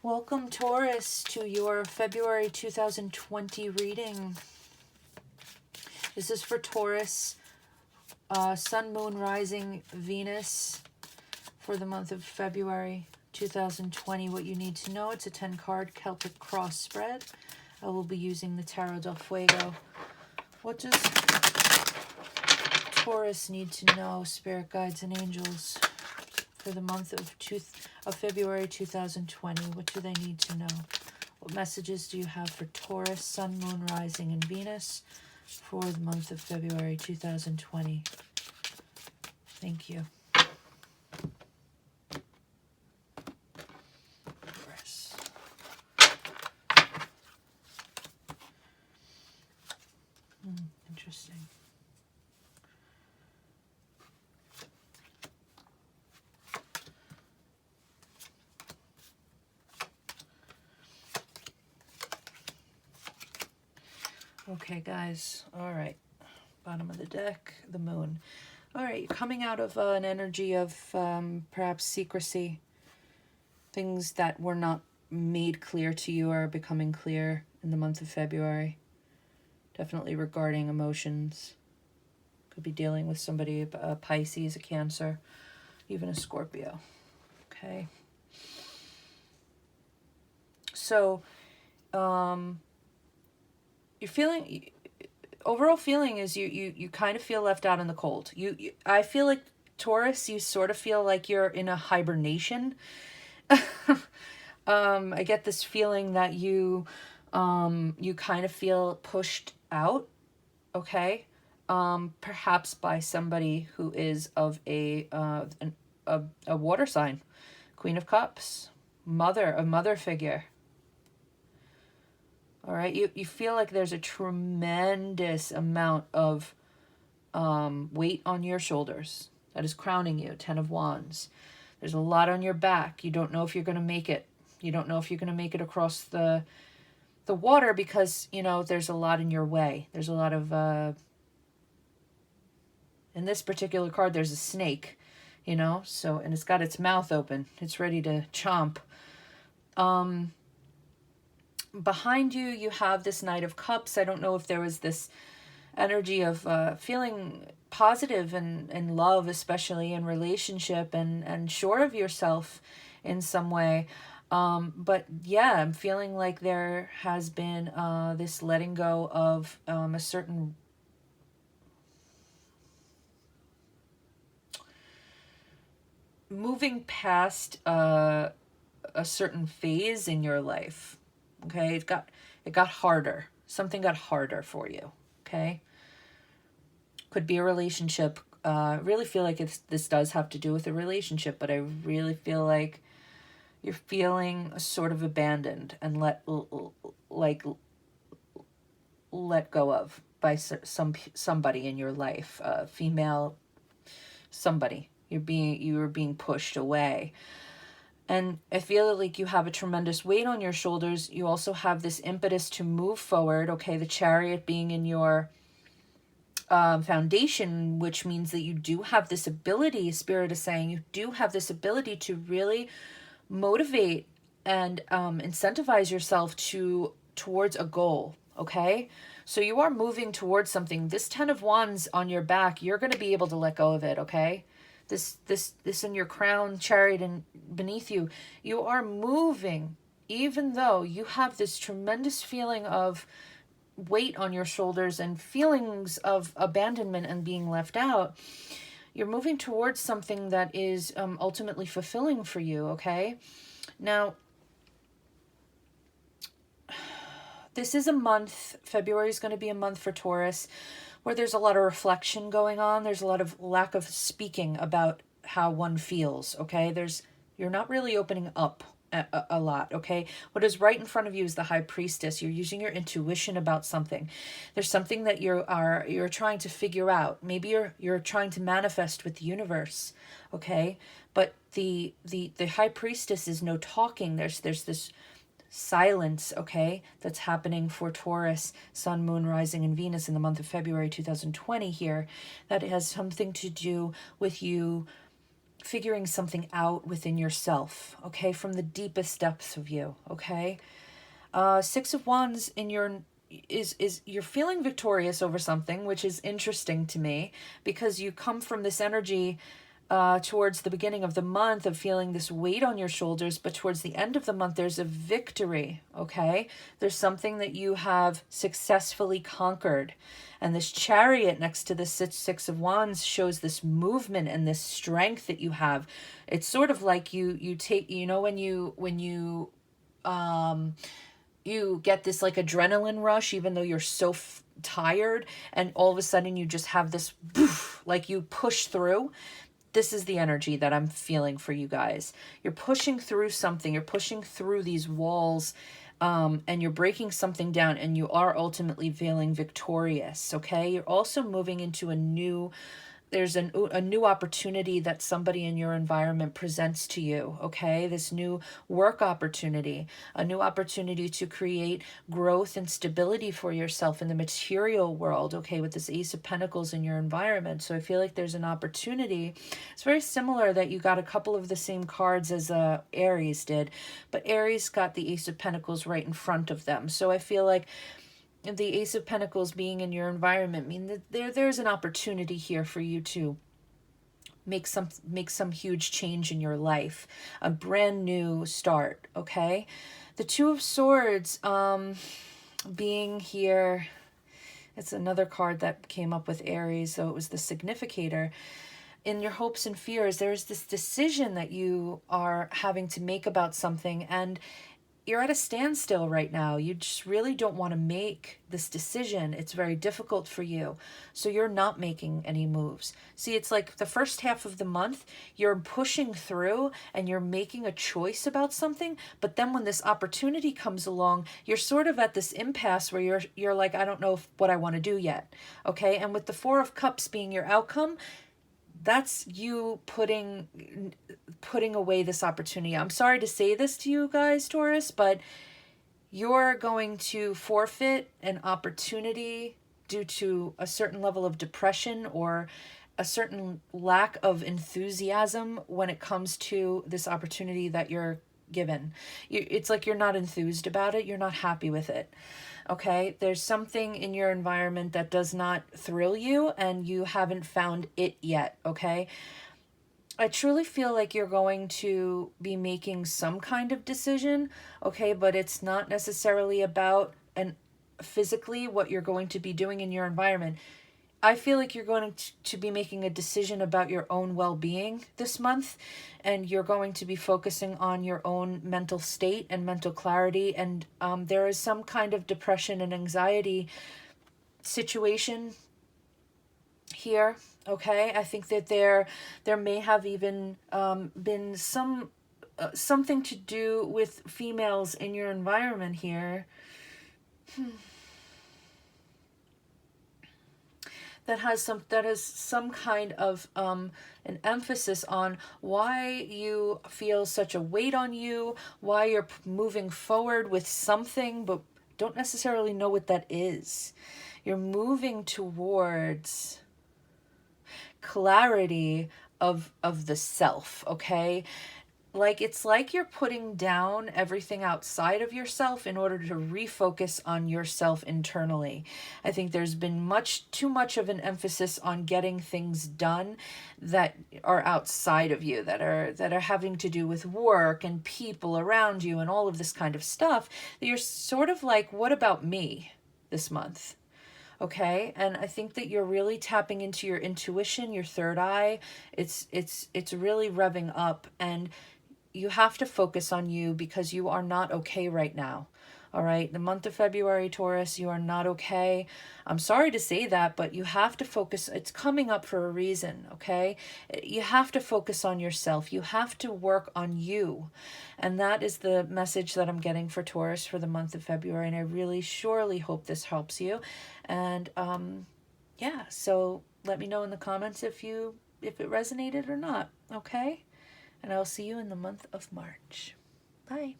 Welcome, Taurus, to your February 2020 reading. This is for Taurus, Sun, Moon, Rising, Venus for the month of February 2020. What you need to know, it's a 10-card Celtic cross spread. I will be using the Tarot del Fuego. What does Taurus need to know, spirit guides and angels, for the month of February 2020? What do they need to know? What messages do you have for Taurus, Sun, Moon, Rising, and Venus for the month of February 2020? Thank you. Taurus. Interesting. Okay, guys. All right. Bottom of the deck, the moon. All right, coming out of an energy of perhaps secrecy. Things that were not made clear to you are becoming clear in the month of February. Definitely regarding emotions. Could be dealing with somebody, a Pisces, a Cancer, even a Scorpio. Okay. So, you're feeling, overall feeling is you kind of feel left out in the cold. I feel like, Taurus, you sort of feel like you're in a hibernation. I get this feeling that you kind of feel pushed out, okay? Perhaps by somebody who is of a water sign, Queen of Cups, a mother figure. All right, you feel like there's a tremendous amount of weight on your shoulders that is crowning you. 10 of Wands. There's a lot on your back. You don't know if you're going to make it. You don't know if you're going to make it across the water because, you know, there's a lot in your way. There's a lot of, in this particular card, there's a snake, you know, so, and it's got its mouth open. It's ready to chomp. Behind you, you have this Knight of Cups. I don't know if there was this energy of feeling positive and love, especially in relationship and sure of yourself in some way. But yeah, I'm feeling like there has been this letting go of a certain moving past a certain phase in your life. Okay, it got harder. Something got harder for you. Okay, could be a relationship. Really feel like this does have to do with a relationship, but I really feel like you're feeling sort of abandoned and let go of by somebody in your life, female, somebody. You were being pushed away. And I feel like you have a tremendous weight on your shoulders. You also have this impetus to move forward. Okay, the Chariot being in your foundation, which means that you do have this ability, Spirit is saying, you do have this ability to really motivate and incentivize yourself towards a goal, okay? So you are moving towards something. This 10 of Wands on your back, you're going to be able to let go of it, okay? This in your crown, Chariot, and beneath you, you are moving, even though you have this tremendous feeling of weight on your shoulders and feelings of abandonment and being left out. You're moving towards something that is ultimately fulfilling for you, okay? Now, this is a month, February is going to be a month for Taurus, where there's a lot of reflection going on. There's a lot of lack of speaking about how one feels, okay? You're not really opening up a lot, okay? What is right in front of you is the High Priestess. You're using your intuition about something. There's something that you're trying to figure out. Maybe you're trying to manifest with the universe, okay? But the High Priestess is no talking. There's this silence, okay, that's happening for Taurus, Sun, Moon, Rising, and Venus in the month of February 2020 here. That has something to do with you figuring something out within yourself, okay, from the deepest depths of you, okay. Six of Wands in your is you're feeling victorious over something, which is interesting to me because you come from this energy towards the beginning of the month of feeling this weight on your shoulders, but towards the end of the month there's a victory, okay? There's something that you have successfully conquered. And this Chariot next to the Six of Wands shows this movement and this strength that you have. It's sort of like you take, you know, you get this like adrenaline rush even though you're so tired, and all of a sudden you just have this poof, like you push through. This is the energy that I'm feeling for you guys. You're pushing through something, you're pushing through these walls, and you're breaking something down, and you are ultimately feeling victorious, okay? You're also moving into a new, there's a new opportunity that somebody in your environment presents to you, okay? This new work opportunity, a new opportunity to create growth and stability for yourself in the material world, okay, with this Ace of Pentacles in your environment. So I feel like there's an opportunity. It's very similar that you got a couple of the same cards as Aries did, but Aries got the Ace of Pentacles right in front of them. So I feel like the Ace of Pentacles being in your environment mean that there's an opportunity here for you to make some huge change in your life, a brand new start, okay? The Two of Swords being here, it's another card that came up with Aries, so it was the significator. In your hopes and fears, there's this decision that you are having to make about something, and you're at a standstill right now. You just really don't want to make this decision. It's very difficult for you. So you're not making any moves. See, it's like the first half of the month, you're pushing through and you're making a choice about something. But then when this opportunity comes along, you're sort of at this impasse where you're like, I don't know what I want to do yet. Okay. And with the Four of Cups being your outcome, that's you putting away this opportunity. I'm sorry to say this to you guys, Taurus, but you're going to forfeit an opportunity due to a certain level of depression or a certain lack of enthusiasm when it comes to this opportunity that you're given. It's like you're not enthused about it. You're not happy with it. Okay, there's something in your environment that does not thrill you and you haven't found it yet, okay? I truly feel like you're going to be making some kind of decision, okay, but it's not necessarily about physically what you're going to be doing in your environment. I feel like you're going to be making a decision about your own well-being this month, and you're going to be focusing on your own mental state and mental clarity, and there is some kind of depression and anxiety situation here, okay? I think that there may have even been something to do with females in your environment here. That has some kind of an emphasis on why you feel such a weight on you, why you're moving forward with something but don't necessarily know what that is. You're moving towards clarity of the self, okay? Like it's like you're putting down everything outside of yourself in order to refocus on yourself internally. I think there's been too much of an emphasis on getting things done that are outside of you, that are having to do with work and people around you and all of this kind of stuff. That you're sort of like, what about me this month? Okay, and I think that you're really tapping into your intuition, your third eye. It's really revving up, and you have to focus on you because you are not okay right now. All right, the month of February, Taurus, you are not okay. I'm sorry to say that, but you have to focus. It's coming up for a reason, okay? You have to focus on yourself. You have to work on you. And that is the message that I'm getting for Taurus for the month of February. And I really surely hope this helps you. And yeah, so let me know in the comments if it resonated or not, okay? And I'll see you in the month of March. Bye.